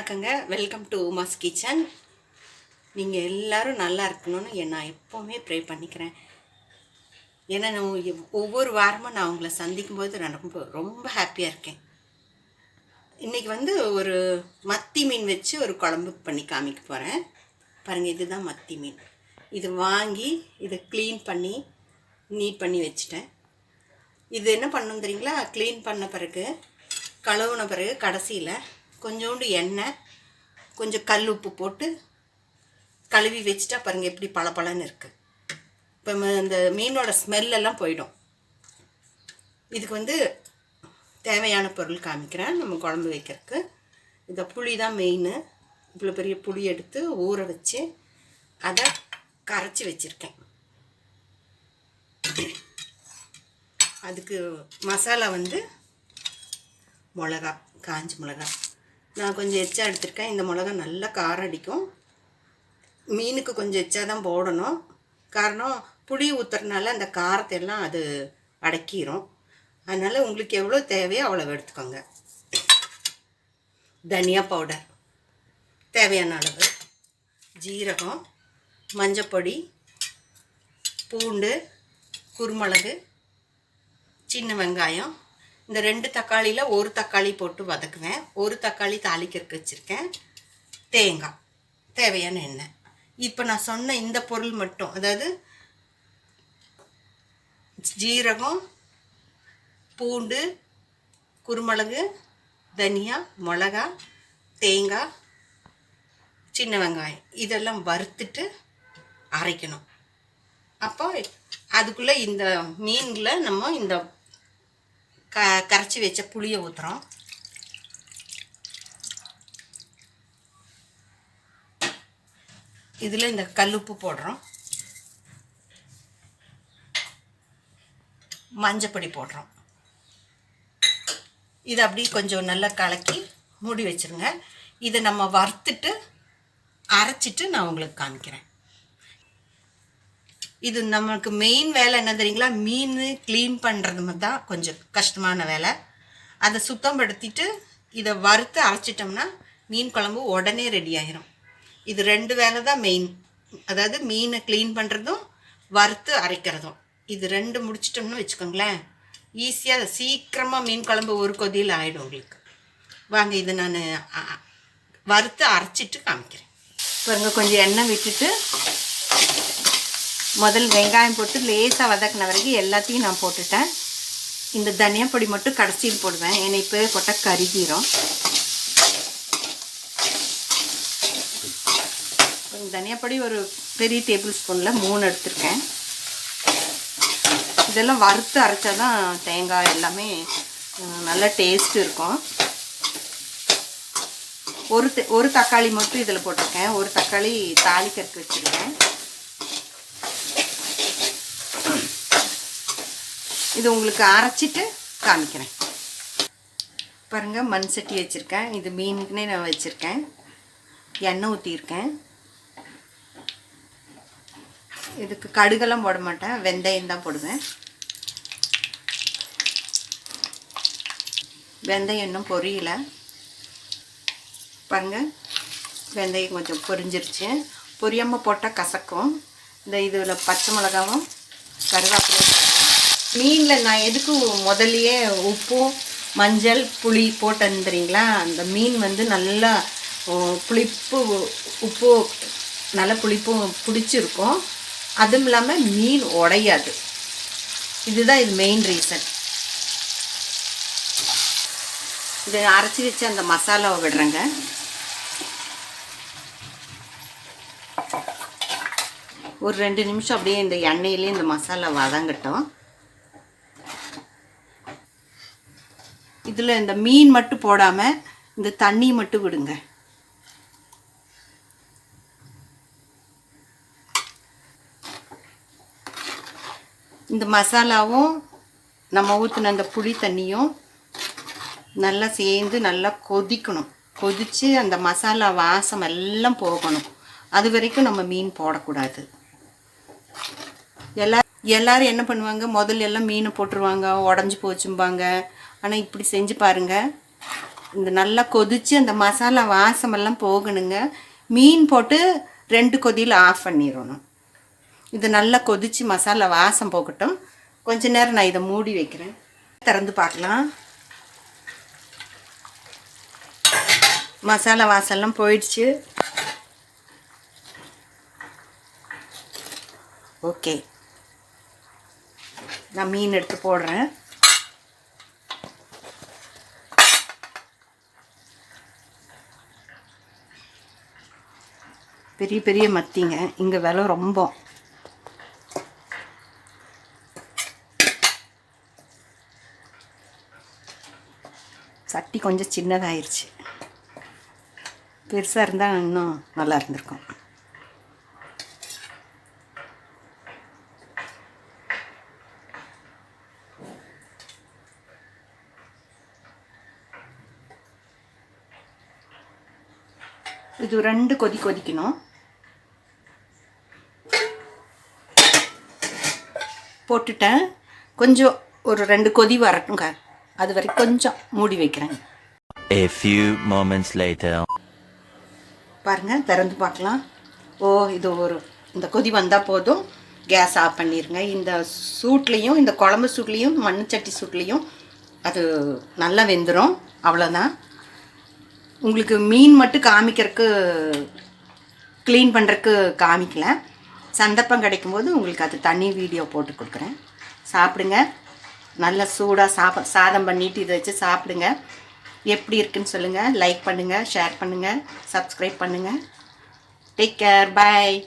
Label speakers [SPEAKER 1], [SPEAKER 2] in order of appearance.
[SPEAKER 1] வணக்கங்க. Welcome to Uma's kitchen. நீங்கள் எல்லோரும் நல்லா இருக்கணும்னு நான் எப்போவுமே ப்ரே பண்ணிக்கிறேன். ஏன்னா ஒவ்வொரு வாரமும் நான் உங்களை சந்திக்கும்போது நான் ரொம்ப ஹாப்பியாக இருக்கேன். இன்றைக்கி ஒரு மத்தி மீன் வச்சு ஒரு குழம்பு பண்ணி காமிக்க போகிறேன். பாருங்கள், இதுதான் மத்தி மீன். இது வாங்கி இதை க்ளீன் பண்ணி நீட் பண்ணி வச்சுட்டேன். இது என்ன பண்ணணும் தெரியுங்களா? க்ளீன் பண்ண பிறகு கழுவுன பிறகு கடைசியில் கொஞ்சோண்டு எண்ணெய், கொஞ்சம் கல் உப்பு போட்டு கழுவி வச்சுட்டா பாருங்கள் எப்படி பளபளன்னு இருக்குது. இப்போ இந்த மீனோட ஸ்மெல்லெல்லாம் போயிடும். இதுக்கு தேவையான பொருள் காமிக்கிறேன் நம்ம குழம்பு வைக்கிறதுக்கு. இந்த புளி தான் மெயின். இவ்வளோ பெரிய புளி எடுத்து ஊற வச்சு அதை கரைச்சி வச்சுருக்கேன். அதுக்கு மசாலா மிளகா, காஞ்சி மிளகா நான் கொஞ்சம் எச்சா எடுத்துருக்கேன். இந்த மிளகா நல்லா காரம் அடிக்கும். மீனுக்கு கொஞ்சம் எச்சா தான் போடணும். காரணம் புளி ஊற்றுறதுனால அந்த காரத்தை எல்லாம் அது அடக்கிடும். அதனால் உங்களுக்கு எவ்வளோ தேவையோ அவ்வளோ எடுத்துக்கோங்க. தனியா பவுடர் தேவையான அளவு, ஜீரகம், மஞ்சப்பொடி, பூண்டு, குருமிளகு, சின்ன வெங்காயம். இந்த 2 தக்காளியில் ஒரு தக்காளி போட்டு வதக்குவேன். ஒரு தக்காளி தாளிக்கிறதுக்கு வச்சுருக்கேன். தேங்காய், தேவையான எண்ணெய். இப்போ நான் சொன்ன இந்த பொருள் மட்டும், அதாவது ஜீரகம், பூண்டு, குருமிளகு, தனியா, மிளகா, தேங்காய், சின்ன வெங்காயம் இதெல்லாம் வறுத்துட்டு அரைக்கணும். அப்போ அதுக்குள்ளே இந்த மீனில் நம்ம இந்த கரைச்சி வச்ச புளியை ஊற்றுறோம். இதில் இந்த கல்லுப்பு போடுறோம், மஞ்சப்பொடி போடுறோம். இதை அப்படி கொஞ்சம் நல்லா கலக்கி மூடி வச்சுருங்க. இதை நம்ம வறுத்துட்டு அரைச்சிட்டு நான் உங்களுக்கு காமிக்கிறேன். இது நமக்கு மெயின் வேலை என்ன தெரியுங்களா? மீன் க்ளீன் பண்ணுறது தான் கொஞ்சம் கஷ்டமான வேலை. அதை சுத்தப்படுத்திட்டு இதை வறுத்து அரைச்சிட்டோம்னா மீன் குழம்பு உடனே ரெடி ஆகிரும். இது 2 வேலை தான் மெயின். அதாவது மீனை க்ளீன் பண்ணுறதும் வறுத்து அரைக்கிறதும். இது 2 முடிச்சிட்டோம்னு வச்சுக்கோங்களேன், ஈஸியாக சீக்கிரமாக மீன் குழம்பு ஒரு கொதியில் ஆகிடும் உங்களுக்கு. வாங்க, இதை நான் வறுத்து அரைச்சிட்டு காமிக்கிறேன். பாருங்க, கொஞ்சம் எண்ணெய் விட்டுட்டு முதல் வெங்காயம் போட்டு லேசாக வதக்கின வரைக்கும் எல்லாத்தையும் நான் போட்டுட்டேன். இந்த தனியா பொடி மட்டும் கடைசியில் போடுவேன், ஏன்னா இப்போ போட்டால் கருகிரும். தனியா பொடி ஒரு பெரிய டேபிள் ஸ்பூனில் 3 எடுத்துருக்கேன். இதெல்லாம் வறுத்து அரைச்சா தான் தேங்காய் எல்லாமே நல்ல டேஸ்ட் இருக்கும். ஒரு தக்காளி மட்டும் இதில் போட்டிருக்கேன். ஒரு தக்காளி தாளிக்கிறதுக்கு வச்சுருக்கேன். இது உங்களுக்கு அரைச்சிட்டு காமிக்கிறேன். பாருங்கள், மண் சட்டி வச்சுருக்கேன். இது மீனுக்குனே நான் வச்சுருக்கேன். எண்ணெய் ஊற்றியிருக்கேன். இதுக்கு கடுகெல்லாம் போட மாட்டேன், வெந்தயம் தான் போடுவேன். வெந்தயம் இன்னும் பொரியலை. பாருங்கள், வெந்தயம் கொஞ்சம் பொரிஞ்சிருச்சு. பொரியாமல் போட்டால் கசக்கும். இதில் பச்சை மிளகாவும் கருவேப்பிலையும். மீனில் நான் எதுக்கு முதல்லையே உப்பும் மஞ்சள் புளி போட்டேன்னு தெரியுங்களா? அந்த மீன் நல்லா புளிப்பு, உப்பு நல்லா புளிப்பும் பிடிச்சிருக்கும். அதுவும் இல்லாமல் மீன் உடையாது. இதுதான் இது மெயின் ரீசன். இதை அரைச்சி வச்சு அந்த மசாலாவை விடுறேங்க. ஒரு 2 நிமிஷம் அப்படியே இந்த எண்ணெயிலே இந்த மசாலா வதங்கட்டும். இதில் இந்த மீன் மட்டும் போடாமல் இந்த தண்ணி மட்டும் விடுங்க. இந்த மசாலாவும் நம்ம ஊற்றின அந்த புளி தண்ணியும் நல்லா சேர்ந்து நல்லா கொதிக்கணும். கொதித்து அந்த மசாலா வாசம் எல்லாம் போகணும். அது வரைக்கும் நம்ம மீன் போடக்கூடாது. எல்லாரும் என்ன பண்ணுவாங்க, முதல்ல எல்லாம் மீனை போட்டுருவாங்க, உடஞ்சி போச்சும்பாங்க. ஆனால் இப்படி செஞ்சு பாருங்கள், இந்த நல்லா கொதித்து அந்த மசாலா வாசமெல்லாம் போகணுங்க. மீன் போட்டு 2 கொதியில் ஆஃப் பண்ணிடணும். இது நல்லா கொதித்து மசாலா வாசம் போகட்டும். கொஞ்ச நேரம் நான் இதை மூடி வைக்கிறேன். திறந்து பார்க்கலாம். மசாலா வாசம்லாம் போயிடுச்சு. ஓகே, நான் மீன் எடுத்து போடுறேன். பெரிய பெரிய மத்திங்க, இங்கே விலை ரொம்ப. சட்டி கொஞ்சம் சின்னதாயிருச்சு. பெருசாக இருந்தால் இன்னும் நல்லா இருந்திருக்கும். இது 2 கொதி கொதிக்கணும். போட்டுட்டேன். கொஞ்சம் ஒரு 2 கொதி வரட்டுங்க. அது வரைக்கும் கொஞ்சம் மூடி வைக்கிறேன்.
[SPEAKER 2] A few moments later.
[SPEAKER 1] பாருங்க, திறந்து பார்க்கலாம். இது இந்த கொதி வந்தால் போதும். கேஸ் ஆஃப் பண்ணிடுங்க. இந்த சூட்லேயும், இந்த குழம்பு சூட்லேயும், மண்சட்டி சூட்லேயும் அது நல்லா வெந்துடும். அவ்வளோதான். உங்களுக்கு மீன் மட்டும் காமிக்கிறதுக்கு, க்ளீன் பண்ணுறதுக்கு காமிக்கல. சந்தர்ப்பம் கிடைக்கும்போது உங்களுக்கு அது தனி வீடியோ போட்டு கொடுக்குறேன். சாப்பிடுங்க. நல்ல சூடாக சாதம் பண்ணிவிட்டு இதை வச்சு சாப்பிடுங்க. எப்படி இருக்குன்னு சொல்லுங்கள். லைக் பண்ணுங்கள், ஷேர் பண்ணுங்கள், சப்ஸ்கிரைப் பண்ணுங்கள். Take care. பாய்.